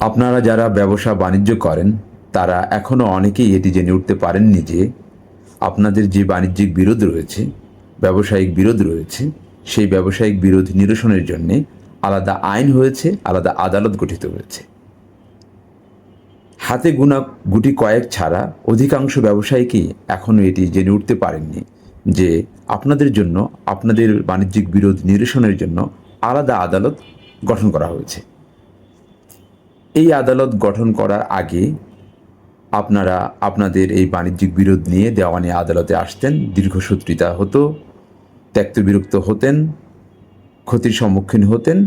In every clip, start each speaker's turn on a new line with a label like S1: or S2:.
S1: আপনারা যারা ব্যবসা বাণিজ্য করেন তারা এখনও অনেকেই এটি জেনে উঠতে পারেননি যে আপনাদের যে বাণিজ্যিক বিরোধ রয়েছে, ব্যবসায়িক বিরোধ রয়েছে, সেই ব্যবসায়িক বিরোধ নিরসনের জন্যে আলাদা আইন হয়েছে, আলাদা আদালত গঠিত হয়েছে। হাতে গোনা গুটি কয়েক ছাড়া অধিকাংশ ব্যবসায়ীকেই এখনও এটি জেনে উঠতে পারেননি যে আপনাদের জন্য, আপনাদের বাণিজ্যিক বিরোধ নিরসনের জন্য আলাদা আদালত গঠন করা হয়েছে। এই আদালত গঠন করার আগে আপনারা আপনাদের এই বাণিজ্যিক বিরোধ নিয়ে দেওয়ানি আদালতে আসতেন, দীর্ঘসূত্রিতা হতো, ত্যক্ত বিরক্ত হতেন, ক্ষতির সম্মুখীন হতেন,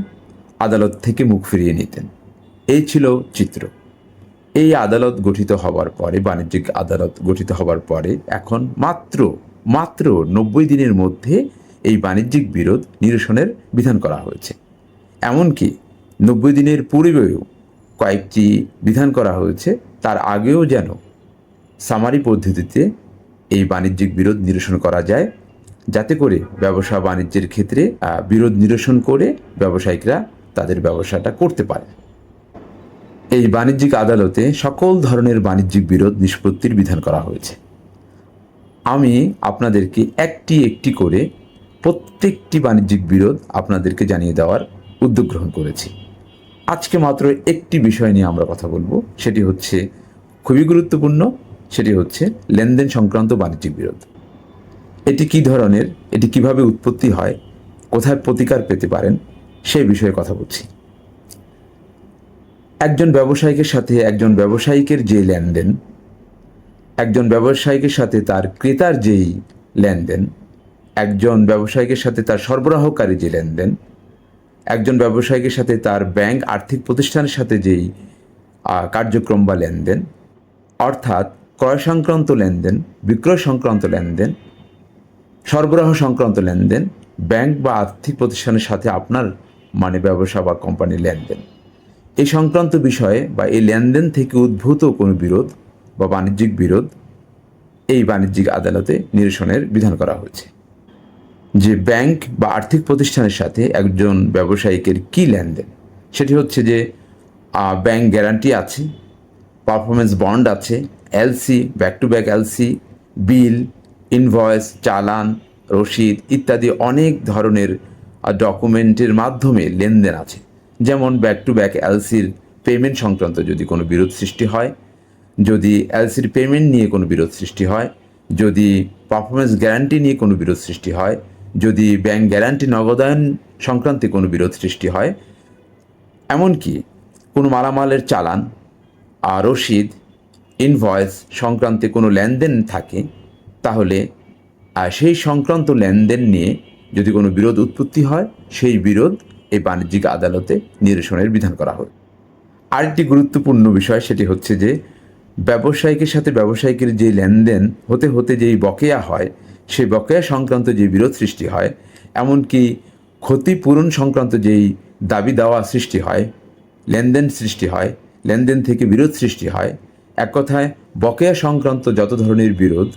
S1: আদালত থেকে মুখ ফিরিয়ে নিতেন। এই ছিল চিত্র। এই আদালত গঠিত হওয়ার পরে, বাণিজ্যিক আদালত গঠিত হওয়ার পরে এখন মাত্র 90 দিনের মধ্যে এই বাণিজ্যিক বিরোধ নিরসনের বিধান করা হয়েছে। এমনকি 90 দিনের পূর্বেও কয়েকটি বিধান করা হয়েছে, তার আগেও যেন সামারি পদ্ধতিতে এই বাণিজ্যিক বিরোধ নিরসন করা যায়, যাতে করে ব্যবসা বাণিজ্যের ক্ষেত্রে বিরোধ নিরসন করে ব্যবসায়িকরা তাদের ব্যবসাটা করতে পারে। এই বাণিজ্যিক আদালতে সকল ধরনের বাণিজ্যিক বিরোধ নিষ্পত্তির বিধান করা হয়েছে। আমি আপনাদেরকে একটি করে প্রত্যেকটি বাণিজ্যিক বিরোধ আপনাদেরকে জানিয়ে দেওয়ার উদ্যোগ গ্রহণ করেছি। আজকে মাত্র একটি বিষয় নিয়ে আমরা কথা বলবো, সেটি হচ্ছে খুবই গুরুত্বপূর্ণ, সেটি হচ্ছে লেনদেন সংক্রান্ত বাণিজ্যিক বিরোধ। এটি কী ধরনের, এটি কিভাবে উৎপত্তি হয়, কোথায় প্রতিকার পেতে পারেন, সেই বিষয়ে কথা বলছি। একজন ব্যবসায়িকের সাথে একজন ব্যবসায়িকের যে লেনদেন, একজন ব্যবসায়িকের সাথে তার ক্রেতার যেই লেনদেন, একজন ব্যবসায়িকের সাথে তার সরবরাহকারী যে লেনদেন, একজন ব্যবসায়িকের সাথে তার ব্যাংক আর্থিক প্রতিষ্ঠানের সাথে যেই কার্যক্রম বা লেনদেন, অর্থাৎ ক্রয় সংক্রান্ত লেনদেন, বিক্রয় সংক্রান্ত লেনদেন, সরবরাহ সংক্রান্ত লেনদেন, ব্যাংক বা আর্থিক প্রতিষ্ঠানের সাথে আপনার ব্যবসা বা কোম্পানির লেনদেন, এই সংক্রান্ত বিষয়ে বা এই লেনদেন থেকে উদ্ভূত কোনো বিরোধ বা বাণিজ্যিক বিরোধ এই বাণিজ্যিক আদালতে নিরসনের বিধান করা হয়েছে। যে ব্যাংক বা আর্থিক প্রতিষ্ঠানের সাথে একজন ব্যবসায়িকের কী লেনদেন, সেটি হচ্ছে যে ব্যাংক গ্যারান্টি আছে, পারফরমেন্স বন্ড আছে, LC, back to back LC, bill, invoice, চালান, রসিদ ইত্যাদি অনেক ধরনের ডকুমেন্টের মাধ্যমে লেনদেন আছে। যেমন ব্যাক টু ব্যাক এলসির পেমেন্ট সংক্রান্ত যদি কোনো বিরোধ সৃষ্টি হয়, যদি এলসির পেমেন্ট নিয়ে কোনো বিরোধ সৃষ্টি হয়, যদি পারফরমেন্স গ্যারান্টি নিয়ে কোনো বিরোধ সৃষ্টি হয়, যদি ব্যাংক গ্যারান্টি নগদায়ন সংক্রান্তে কোনো বিরোধ সৃষ্টি হয়, এমনকি কোনো মালামালের চালান, রসিদ, ইনভয়েস সংক্রান্তে কোনো লেনদেন থাকে, তাহলে সেই সংক্রান্ত লেনদেন নিয়ে যদি কোনো বিরোধ উৎপত্তি হয়, সেই বিরোধ এই বাণিজ্যিক আদালতে নিরসনের বিধান করা হয়। আরেকটি গুরুত্বপূর্ণ বিষয়, সেটি হচ্ছে যে ব্যবসায়িকের সাথে ব্যবসায়িকের যে লেনদেন হতে হতে যেই বকেয়া হয়, সেই বকেয়া সংক্রান্ত যে বিরোধ সৃষ্টি হয়, এমনকি ক্ষতিপূরণ সংক্রান্ত যেই দাবি দাওয়া সৃষ্টি হয়, লেনদেন সৃষ্টি হয়, লেনদেন থেকে বিরোধ সৃষ্টি হয়, এক কথায় বকেয়া সংক্রান্ত যত ধরনের বিরোধ,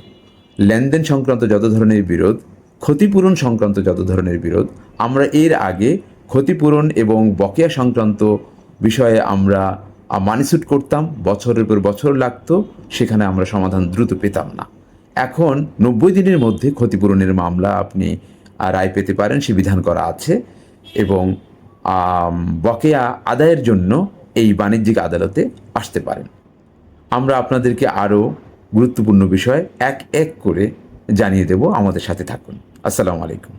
S1: লেনদেন সংক্রান্ত যত ধরনের বিরোধ, ক্ষতিপূরণ সংক্রান্ত যত ধরনের বিরোধ, আমরা এর আগে ক্ষতিপূরণ এবং বকেয়া সংক্রান্ত বিষয়ে আমরা মানিস্যুট করতাম, বছরের পর বছর লাগতো, সেখানে আমরা সমাধান দ্রুত পেতাম না। এখন 90 দিনের মধ্যে ক্ষতিপূরণের মামলা আপনি রায় পেতে পারেন, সে বিধান করা আছে, এবং বকেয়া আদায়ের জন্য এই বাণিজ্যিক আদালতে আসতে পারেন। আমরা আপনাদেরকে আরও গুরুত্বপূর্ণ বিষয় এক এক করে জানিয়ে দেব, আমাদের সাথে থাকুন। আসসালামু আলাইকুম।